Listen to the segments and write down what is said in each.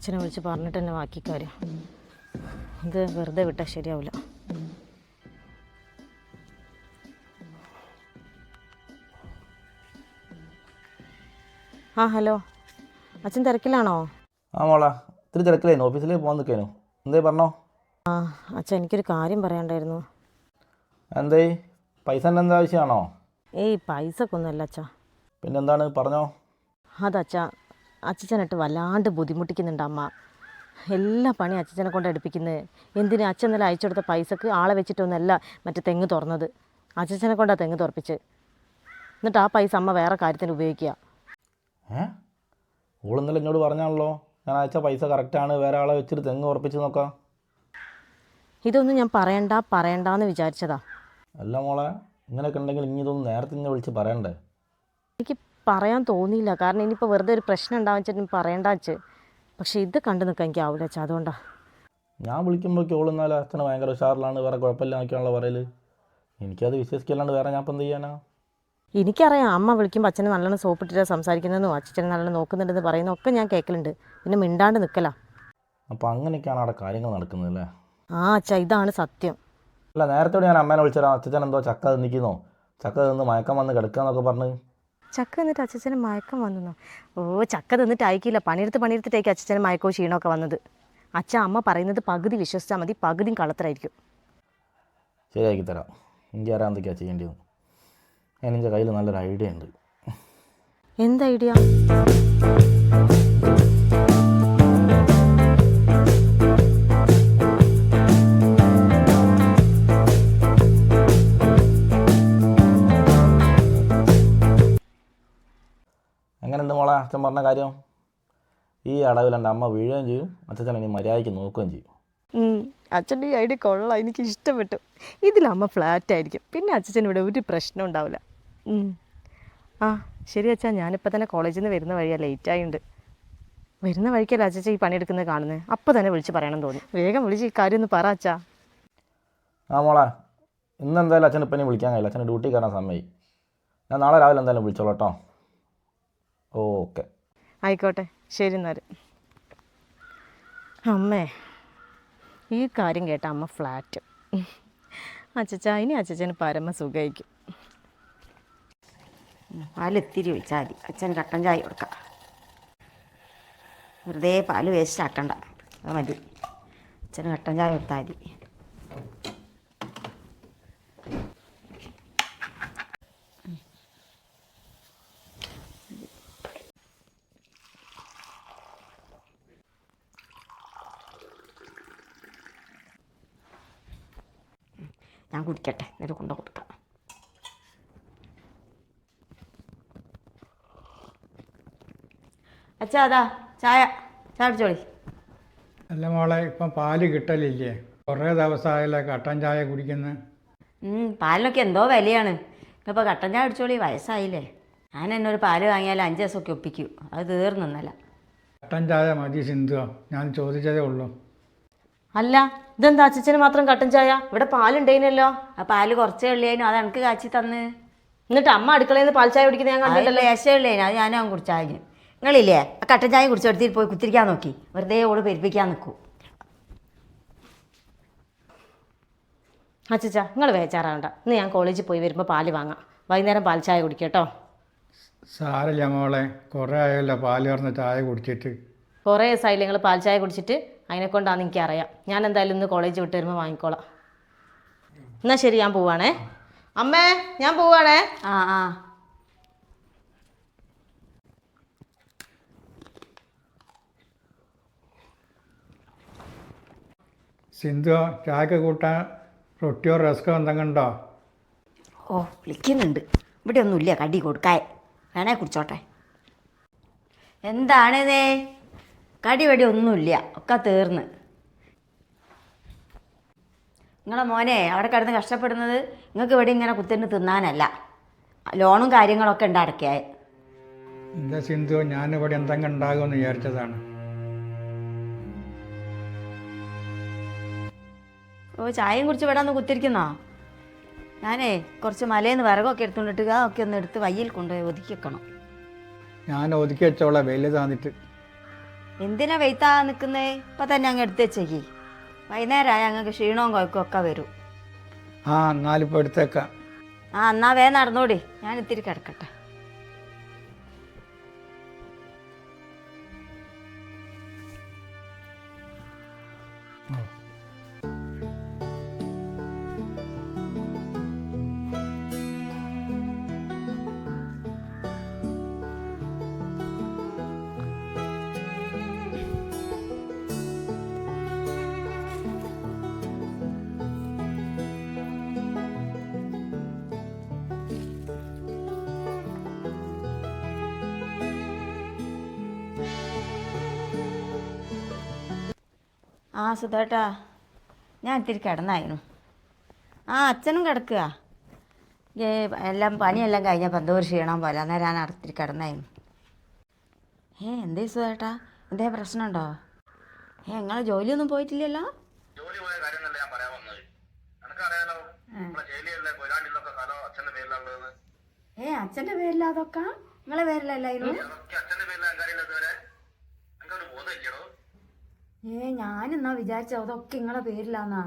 അച്ഛനെ വിളിച്ച് പറഞ്ഞിട്ട് തന്നെ ബാക്കി കാര്യം. ഇത് വെറുതെ വിട്ടാൽ ശരിയാവില്ല. ആ ഹലോ, അച്ഛൻ തിരക്കിലാണോ? ആ മോളാ, ഇത്തിരി തിരക്കിലായിരുന്നു. ഓഫീസിൽ പോകാൻ നിൽക്കാനു. എന്തേ പറഞ്ഞോ? ആ അച്ഛൻ, എനിക്കൊരു കാര്യം പറയാണ്ടായിരുന്നു. എന്തേ, പൈസൻ്റെ എന്താ ആവശ്യമാണോ? ഏയ് പൈസക്കൊന്നുമല്ല അച്ഛാ. പിന്നെന്താണ്, പറഞ്ഞോ. അതച്ഛാ, അച്ഛനെട്ട് വല്ലാണ്ട് ബുദ്ധിമുട്ടിക്കുന്നുണ്ട് അമ്മ. എല്ലാ പണിയും അച്ഛനെ കൊണ്ട് എടുപ്പിക്കുന്നത്. എന്തിന് അച്ഛൻ ഇന്നലെ അയച്ചു കൊടുത്ത പൈസക്ക് ആളെ വെച്ചിട്ടൊന്നുമല്ല മറ്റേ തെങ്ങ് തുറന്നത്. അച്ഛനെ കൊണ്ടാണ് തെങ്ങ് തുറപ്പിച്ച്. എന്നിട്ട് ആ പൈസ അമ്മ വേറെ കാര്യത്തിന് ഉപയോഗിക്കുക. ഓളിന്നലെ എന്നോട് പറഞ്ഞാണല്ലോ, ഞാൻ അയച്ച പൈസ കറക്റ്റാണ്, വേറെ ആളെ വെച്ചിട്ട് തെങ്ങ് ഉറപ്പിച്ച് നോക്കാം. ഇതൊന്നും ഞാൻ പറയണ്ടാന്ന് വിചാരിച്ചതാ. അല്ല മോളെ, ഇങ്ങനെയൊക്കെ ഉണ്ടെങ്കിൽ ഇനി ഇതൊന്നും നേരത്തെ ഇന്നെ വിളിച്ച് പറയണ്ടേ? എനിക്ക് പറയാൻ തോന്നിയില്ല, കാരണം ഇനിയിപ്പോൾ വെറുതെ ഒരു പ്രശ്നം ഉണ്ടാവാൻ വെച്ചിട്ട് പറയണ്ട വെച്ച്. പക്ഷേ ഇത് കണ്ടു നിൽക്കാൻ എനിക്ക് ആവില്ല വെച്ചാൽ, അതുകൊണ്ടാണ്. ഞാൻ വിളിക്കുമ്പോഴേക്ക് ഓളുന്നാലും അച്ഛന് ഭയങ്കര ഉഷാറിലാണ്, വേറെ കുഴപ്പമില്ല നോക്കിയാണല്ലോ പറയൽ. എനിക്കത് വിശ്വസിക്കല്ലാണ്ട് വേറെ ഞാൻ ഇപ്പം എന്ത് ചെയ്യാനാ? എനിക്കറിയാം, അമ്മ വിളിക്കുമ്പോൾ അച്ഛനെ നല്ലോണം സോപ്പിട്ടിട്ടാണ് സംസാരിക്കുന്നതെന്നോ അച്ഛനെ നല്ലോണം നോക്കുന്നുണ്ടെന്ന് പറയുന്നതൊക്കെ ഞാൻ കേൾക്കലുണ്ട്. പിന്നെ മിണ്ടാണ്ട് നിൽക്കല. അപ്പോൾ അങ്ങനെയൊക്കെയാണ് അവിടെ കാര്യങ്ങൾ നടക്കുന്നത് അല്ലേ? ആ അച്ഛാ, ഇതാണ് സത്യം. അല്ല, നേരത്തോടെ ഞാൻ അമ്മേനെ വിളിച്ചതാ, അച്ഛൻ എന്തോ ചക്ക തിന്നിക്കുന്നോ, ചക്ക തിന്ന് മയക്കം വന്ന് കിടക്കാന്നൊക്കെ പറഞ്ഞ്. ചക്ക തിന്നിട്ട് അച്ഛന് മയക്കം വന്നോ? ഓ, ചക്ക തിന്നിട്ട് അയക്കില്ല, പണിയെടുത്തിട്ടേക്ക് അച്ഛന് മയക്കവും ക്ഷീണമൊക്കെ വന്നത്. അമ്മ പറയുന്നത് പകുതി വിശ്വസിച്ചാൽ മതി, പകുതിയും കളത്തരായിരിക്കും. ശരിയാക്കി തരാം. എനിക്കറിയാം എന്തൊക്കെയാണ് ചെയ്യേണ്ടത്. എൻ്റെ കയ്യിൽ നല്ലൊരു ഐഡിയ ഉണ്ട്. എന്ത് ഐഡിയ? എങ്ങനെയുണ്ട് മോളെ അച്ഛൻ പറഞ്ഞ കാര്യം? ഈ അടവിൽ എൻ്റെ അമ്മ വീഴുകയും ചെയ്യും, അച്ഛൻ ഇനി മര്യാദയ്ക്ക് നോക്കുകയും ചെയ്യും. അച്ഛൻ്റെ ഈ ഐഡിയ കൊള്ളാം, എനിക്ക് ഇഷ്ടപ്പെട്ടു. ഇതിലമ്മ ഫ്ലാറ്റ് ആയിരിക്കും, പിന്നെ അച്ഛൻ ഇവിടെ ഒരു പ്രശ്നം ഉണ്ടാവില്ല. ആ ശരി അച്ഛാ, ഞാനിപ്പോൾ തന്നെ കോളേജിൽ നിന്ന് വരുന്ന വഴിയാണ്, ലേറ്റായിട്ടുണ്ട്. വരുന്ന വഴിക്കല്ല അച്ഛൻ ഈ പണിയെടുക്കുന്നത് കാണുന്നത്. അപ്പോൾ തന്നെ വിളിച്ച് പറയണം തോന്നി. വേഗം വിളിച്ച് ഈ കാര്യം ഒന്ന് പറ അച്ഛാ. ആ മോളെ, ഇന്നെന്തായാലും അച്ഛൻ ഇപ്പം ഇനി വിളിക്കാൻ കഴിയില്ല, അച്ഛന് ഡ്യൂട്ടി കയറാൻ സമയമായി. ഞാൻ നാളെ രാവിലെ എന്തായാലും വിളിച്ചോളൂ കേട്ടോ. ഓക്കെ, ആയിക്കോട്ടെ, ശരി എന്നാൽ. അമ്മേ, ഈ കാര്യം കേട്ട അമ്മ ഫ്ലാറ്റ്. അച്ഛാ, ഇനി അച്ഛന് പരമ സുഖമായിരിക്കും. പാലിത്തിരി ഒഴിച്ചാൽ മതി. അച്ഛന് കട്ടൻ ചായ കൊടുക്കാം. വെറുതെ പാല് വേസ്റ്റ് ആക്കണ്ട, അത് മതി. അച്ഛന് കട്ടൻ ചായ കൊടുത്താൽ മതി. ഞാൻ കുടിക്കട്ടെ, എന്നിട്ട് കൊണ്ടു കൊടുക്കാം. അച്ഛാ, അതാ ചായ കുടിച്ചോളി. അല്ല മോളെ, ഇപ്പം പാല് കിട്ടലില്ലേ? കുറേ ദിവസമായല്ലോ കട്ടൻ ചായ കുടിക്കുന്നത്. പാലിനൊക്കെ എന്തോ വിലയാണ്. ഇപ്പോൾ കട്ടൻ ചായ കുടിച്ചോളി, വയസ്സായില്ലേ. ഞാൻ എന്നൊരു പാല് വാങ്ങിയാൽ 5 ദിവസമൊക്കെ ഒപ്പിക്കൂ, അത് തീർന്നല്ല. കട്ടൻ ചായ മതി സിന്ധു, ഞാൻ ചോദിച്ചതേ ഉള്ളൂ. അല്ല, ഇതെന്താ അച്ഛന് മാത്രം കട്ടൻ ചായ? ഇവിടെ പാലുണ്ടേനല്ലോ. ആ പാല് കുറച്ചേ ഉള്ളേനും, അത് എനിക്ക് കാച്ചി തന്ന്. എന്നിട്ട് അമ്മ അടുക്കളയിൽ നിന്ന് പാൽ ചായ കുടിക്കുന്നത് ഞാൻ കണ്ടിട്ടല്ലേ. ലേശേ ഉള്ളേനും, അത് ഞാനും കുടിച്ചാൽ. നിങ്ങളില്ലേ ആ കട്ടൻ ചായ കുടിച്ചെടുത്തിട്ട് പോയി കുത്തിരിക്കാൻ നോക്കി, വെറുതെ ഓള് പെരുപ്പിക്കാൻ നിൽക്കൂ. അച്ഛാ, നിങ്ങൾ വേച്ചാറാവണ്ട. ഇന്ന് ഞാൻ കോളേജിൽ പോയി വരുമ്പോൾ പാല് വാങ്ങാം. വൈകുന്നേരം പാൽ ചായ കുടിക്കട്ടോ. സാരല്ല മോളെ, കുറേ ആയല്ലോ പാല് കറന്ന് ചായ കുടിച്ചിട്ട്. കുറേ ദിവസമായില്ലേ നിങ്ങൾ പാൽ ചായ കുടിച്ചിട്ട്? അതിനെക്കൊണ്ടാന്ന് എനിക്കറിയാം. ഞാൻ എന്തായാലും ഇന്ന് കോളേജ് വിട്ട് വരുമ്പോൾ വാങ്ങിക്കോളാം. എന്നാൽ ശരി, ഞാൻ പോവാണേ. അമ്മേ, ഞാൻ പോവാണേ. ആ ആ സിന്ധു, ചായക്ക് കൂട്ടാൻ റൊട്ടിയോ റസ്കോ എന്തെങ്കിലും ഉണ്ടോ? ഓ, വിളിക്കുന്നുണ്ട്. ഇവിടെ ഒന്നുമില്ല കടി കൊടുക്കാൻ, വേണേ കുടിച്ചോട്ടെ. എന്താണിതേ, കടി വടി ഒന്നുമില്ല, ഒക്കെ തീർന്ന്. നിങ്ങളെ മോനെ അവിടെ കിടന്ന് കഷ്ടപ്പെടുന്നത് നിങ്ങൾക്ക് ഇവിടെ ഇങ്ങനെ കുത്തിട്ട് തിന്നാനല്ല, ലോണും കാര്യങ്ങളൊക്കെ ഉണ്ട് അടയ്ക്കാൻ. എന്താ സിന്ധു, ഞാനിവിടെ എന്തെങ്കിലും ഉണ്ടാകുമെന്ന് വിചാരിച്ചതാണ്. ഓ, ചായയും കുടിച്ച് ഇവിടെ ഒന്ന് കുത്തിരിക്കുന്നോ? ഞാനേ കുറച്ച് മലയിൽ നിന്ന് വിറകൊക്കെ എടുത്തുകൊണ്ടിട്ട് അതൊക്കെ ഒന്ന് എടുത്ത് വയ്യിൽ കൊണ്ടുപോയി ഒതുക്കി വെക്കണം. ഞാൻ ഒതുക്കി വെച്ചോളാം, വെയിൽ താന്നിട്ട്. എന്തിനാ വെയ്ത്താ നിൽക്കുന്നേ? ഇപ്പം തന്നെ അങ്ങ് എടുത്ത് വെച്ചേക്ക്. വൈകുന്നേരമായി ഞങ്ങൾക്ക് ക്ഷീണവും കുഴക്കും ഒക്കെ വരും. ആ എന്നാലിപ്പോൾ എടുത്തേക്കാം. ആ എന്നാ നടന്നോടി, ഞാൻ ഇത്തിരി കിടക്കട്ടെ. ആ സുധേട്ടാ, ഞാൻ ഇത്തിരി കിടന്നായിരുന്നു. ആ അച്ഛനും കിടക്കുക. എല്ലാം പണിയെല്ലാം കഴിഞ്ഞപ്പോൾ എന്തോ ഒരു ക്ഷീണം പോലെ, അന്നേരം ഞാൻ ഇത്തിരി കിടന്നായിരുന്നു. എന്തേ സുധേട്ടാ, എന്തേ പ്രശ്നമുണ്ടോ? നിങ്ങൾ ജോലിയൊന്നും പോയിട്ടില്ലല്ലോ? ജോലി പോയ കാര്യമൊന്നുമല്ല ഞാൻ പറയാൻ വന്നത്. നിനക്കറിയാലോ നമ്മളെ ജയിലിലെ കൊയിലാണ്ടിലൊക്കെ സ്ഥലം അച്ഛന്റെ പേരിലുള്ളത്. അച്ഛൻ്റെ പേരിലാ അതൊക്കെ? നിങ്ങളെ പേരിലല്ലായിരുന്നു? അതൊക്കെ അച്ഛന്റെ പേരിലാണ് കാര്യമില്ല ഇതുവരെ. നിനക്കൊരു ബോധമില്ലടോ. ഞാനെന്നാ വിചാരിച്ച അതൊക്കെ നിങ്ങളെ പേരിലാന്നാ.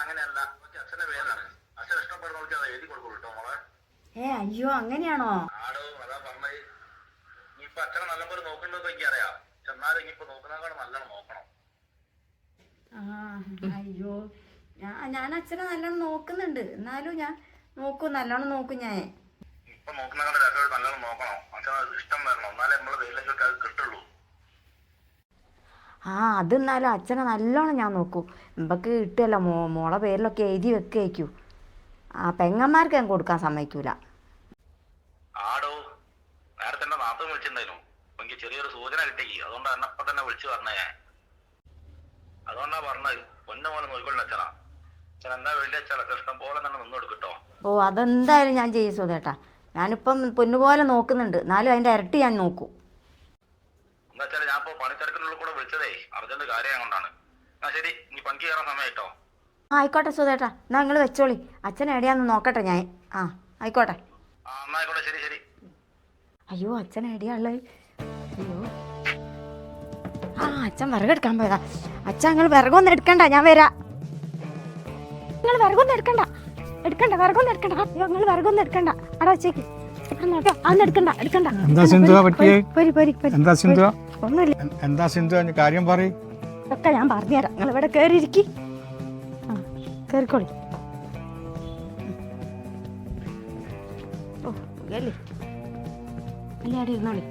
അങ്ങനെയല്ല, അച്ഛന്റെ പേരിലാണ്. അച്ഛൻ ഇഷ്ടപ്പെടുന്നവർക്ക് അത് എഴുതി കൊടുക്കുള്ളൂ കേട്ടോ മോളെ. അയ്യോ അങ്ങനെയാണോ? ആടോ, അതാ പറഞ്ഞത്. ഇനിയിപ്പൊ അച്ഛനെ നല്ലപോലെ നോക്കേണ്ടത് എനിക്കറിയാം. എന്നാലും ഇനിയിപ്പോ നോക്കുന്നതിനേക്കാൾ നല്ലോണം നോക്കണം. അയ്യോ, ഞാൻ അച്ഛനെ നല്ലോണം നോക്കുന്നുണ്ട്. എന്നാലും ഞാൻ നല്ലോണം നോക്കും. ഞാൻ ഇപ്പൊ നോക്കുന്നതിനേക്കാൾ രസമായിട്ട് നല്ലോണം നോക്കണം. അച്ഛന് ഇഷ്ടം വരണം, എന്നാലേ നമ്മളെ പേരിലേക്ക് അത് കിട്ടുള്ളൂ. അതെന്നാലും അച്ഛനെ നല്ലോണം ഞാൻ നോക്കൂ. നമുക്ക് കിട്ടുമല്ലോ, മോളെ പേരിലൊക്കെ എഴുതി വെക്കേക്കൂ. പെങ്ങന്മാർക്ക് ഞാൻ കൊടുക്കാൻ സമ്മതിക്കൂല. ആടോ, നേരത്തെ എന്റെ നാത്തും വിളിച്ചിട്ടുണ്ടായിരുന്നു. എനിക്ക് ചെറിയൊരു സൂചന കിട്ടിക്ക്. അതുകൊണ്ടാണ് എന്നെ ഇപ്പൊ തന്നെ വിളിച്ചു പറഞ്ഞേ. അതുകൊണ്ടാ പറഞ്ഞത്, പൊന്നു പോലെ നോക്കിക്കൊള്ളു അച്ഛനാ. അച്ഛൻ എന്താ വേണ്ടി അച്ഛനൊക്കെ ഇഷ്ടം പോലെ തന്നെ നിന്ന് കൊടുക്കട്ടോ. അതെന്തായാലും ഞാൻ ചെയ്യും സുധേട്ടാ. ഞാനിപ്പം പൊന്നുപോലെ നോക്കുന്നുണ്ട്, എന്നാലും അതിൻ്റെ ഇരട്ടി ഞാൻ നോക്കൂ. എന്താ വെച്ചാൽ ഞാൻ ഇപ്പൊ പണിത്തിരക്കിനുള്ളിൽ കൂടെ വിളിച്ചതേ അർജന്റ് കാര്യം കൊണ്ടാണ്. എന്നാ ശരി, ഇനി പണിക്ക് കയറാൻ സമയട്ടോ. ആയിക്കോട്ടെ സുധേട്ടാ, എന്നാ നിങ്ങൾ വെച്ചോളി. അച്ഛൻ എവിടെയാന്ന് നോക്കട്ടെ ഞാൻ. ആയിക്കോട്ടെ. എന്നാ ആയിക്കോട്ടെ, ശരി ശരി. അയ്യോ, അച്ഛൻ എവിടെയാണുള്ളത്? അയ്യോ, അച്ഛൻ വിറകെടുക്കാൻ പോയതാ. അച്ഛൻ നിങ്ങൾ വിറകൊന്നും എടുക്കണ്ട, ഞാൻ വരാം. നിങ്ങൾ വിറകൊന്നും എടുക്കണ്ട. വിറകൊന്നും എടുക്കണ്ട. അയ്യോ, നിങ്ങൾ വിറകൊന്നും എടുക്കണ്ട. അവിടെ വെച്ചേക്ക്. അതൊന്നും എടുക്കണ്ട. എന്താ സിന്ധു പറ്റിയേ? എന്താ സിന്ധു? ഒന്നുമില്ല. എന്താ സിന്ധു കാര്യം പറയും? ഒക്കെ ഞാൻ പറഞ്ഞുതരാം. നിങ്ങൾ ഇവിടെ കയറിയിരിക്കി. കയറിക്കോളി. അല്ലേ അവിടെ ഇരുന്നോളി.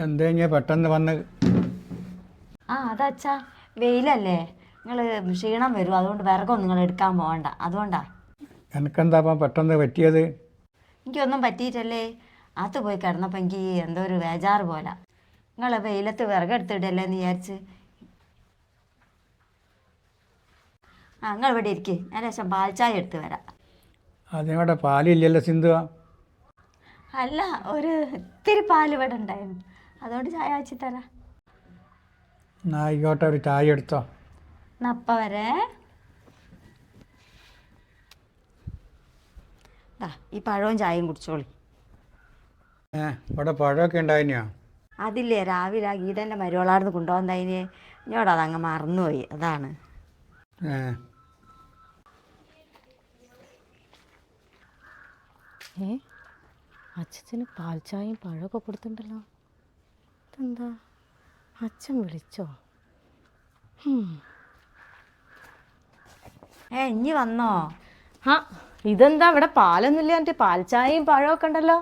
എന്താ പെട്ടെന്ന് വന്ന്? അതച്ഛാ, വെയിലല്ലേ, നിങ്ങൾ ക്ഷീണം വരും. അതുകൊണ്ട് വിറകൊന്നും നിങ്ങൾ എടുക്കാൻ പോകണ്ട. അതുകൊണ്ടാ. എനിക്കെന്താ പെട്ടെന്ന് പറ്റിയത്? എനിക്കൊന്നും പറ്റിയിട്ടല്ലേ. അത് പോയി കിടന്നപ്പോൾ എനിക്ക് എന്തോ ഒരു വേജാറ് പോലെ. നിങ്ങൾ വെയിലത്ത് വിറകെടുത്തിടല്ലേ എന്ന് വിചാരിച്ച്. നിങ്ങൾ ഇവിടെ ഇരിക്കും, ഞാൻ ലേശം പാൽച്ചായ എടുത്ത് വരാം. അതിനോടെ പാലില്ലല്ലോ സിന്ധു. അല്ല, ഒരു ഇത്തിരി പാൽ ഇവിടെ ഉണ്ടായിരുന്നു, അതുകൊണ്ട് ചായ വെച്ച് തരാം. എന്നാ ആയിക്കോട്ടെ, ഒരു ചായ എടുത്തോ. നപ്പ വരെ. ഈ പഴവും ചായയും കുടിച്ചോളി. ഇവിടെ പഴമൊക്കെ ഉണ്ടായിനോ? അതില്ലേ, രാവിലെ ആ ഗീതൻ്റെ മരുവളാർന്ന് കൊണ്ടുപോകുന്നതിന് ഇഞ്ഞോടതങ്ങ് മറന്നുപോയി, അതാണ്. അച്ഛന് പാൽച്ചായയും പഴമൊക്കെ കൊടുത്തിട്ടുണ്ടല്ലോ. ഇതെന്താ, അച്ഛൻ വിളിച്ചോ? ഇനി വന്നോ? ഇതെന്താ ഇവിടെ പാലൊന്നുമില്ല, എന്നിട്ട് പാൽച്ചായയും പഴമൊക്കെ ഉണ്ടല്ലോ.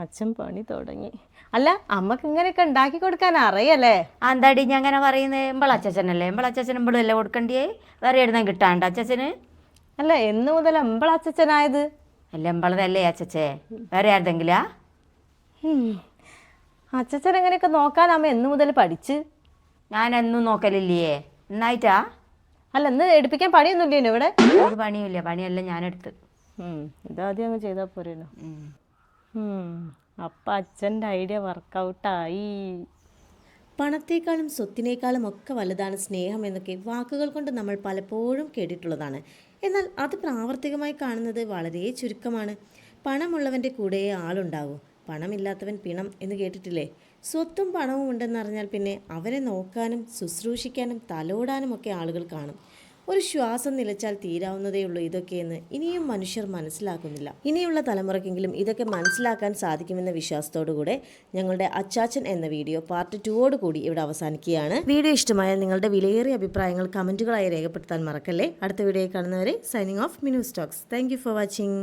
അച്ഛൻ പണി തുടങ്ങി. അല്ല, അമ്മക്ക് ഇങ്ങനെയൊക്കെ ഉണ്ടാക്കി കൊടുക്കാൻ അറിയല്ലേ? എന്താടി ഞാൻ അങ്ങനെ പറയുന്നത്? എമ്പളച്ചനല്ലേ, എമ്പളച്ചൻ എമ്പളല്ലേ കൊടുക്കണ്ടിയേ? വേറെ എഴുതാൻ കിട്ടാണ്ട് അച്ഛന്? അല്ല, എന്ന് മുതൽ എമ്പളച്ചനായത്? അല്ല, എമ്പളതല്ലേ അച്ഛേ, വേറെ ആരുതെങ്കിലാ? അച്ഛൻ എങ്ങനെയൊക്കെ നോക്കാൻ അമ്മ എന്ന് മുതൽ പഠിച്ച്? ഞാൻ എന്നും നോക്കലില്ലേ, എന്നായിട്ടാ? അല്ല, ഇന്ന് എടുപ്പിക്കാൻ പണിയൊന്നുമില്ലേനോ ഇവിടെ? ഒരു പണിയില്ല, പണിയെല്ലാം ഞാനെടുത്ത്. ഇതാദ്യം അങ്ങ് ചെയ്താൽ പോരേനോ? അപ്പം അച്ഛൻ്റെ ഐഡിയ വർക്കൗട്ടായി. പണത്തേക്കാളും സ്വത്തിനേക്കാളും ഒക്കെ വലുതാണ് സ്നേഹം എന്നൊക്കെ വാക്കുകൾ കൊണ്ട് നമ്മൾ പലപ്പോഴും കേട്ടിട്ടുള്ളതാണ്. എന്നാൽ അത് പ്രാവർത്തികമായി കാണുന്നത് വളരെ ചുരുക്കമാണ്. പണമുള്ളവൻ്റെ കൂടെ ആളുണ്ടാകൂ, പണമില്ലാത്തവൻ പിണം എന്ന് കേട്ടിട്ടില്ലേ? സ്വത്തും പണവും ഉണ്ടെന്നറിഞ്ഞാൽ പിന്നെ അവരെ നോക്കാനും ശുശ്രൂഷിക്കാനും തലോടാനും ഒക്കെ ആളുകൾ കാണും. ഒരു ശ്വാസം നിലച്ചാൽ തീരാവുന്നതേയുള്ളൂ ഇതൊക്കെയെന്ന് ഇനിയും മനുഷ്യർ മനസ്സിലാക്കുന്നില്ല. ഇനിയുള്ള തലമുറയ്ക്കെങ്കിലും ഇതൊക്കെ മനസ്സിലാക്കാൻ സാധിക്കുമെന്ന വിശ്വാസത്തോടുകൂടെ ഞങ്ങളുടെ അച്ചാച്ചൻ എന്ന വീഡിയോ പാർട്ട് 2 കൂടി ഇവിടെ അവസാനിക്കുകയാണ്. വീഡിയോ ഇഷ്ടമായാൽ നിങ്ങളുടെ വിലയേറിയ അഭിപ്രായങ്ങൾ കമൻറ്റുകളായി രേഖപ്പെടുത്താൻ മറക്കല്ലേ. അടുത്ത വീഡിയോയിൽ കാണുന്നവരെ signing off Minu Stokes. Thank you for watching.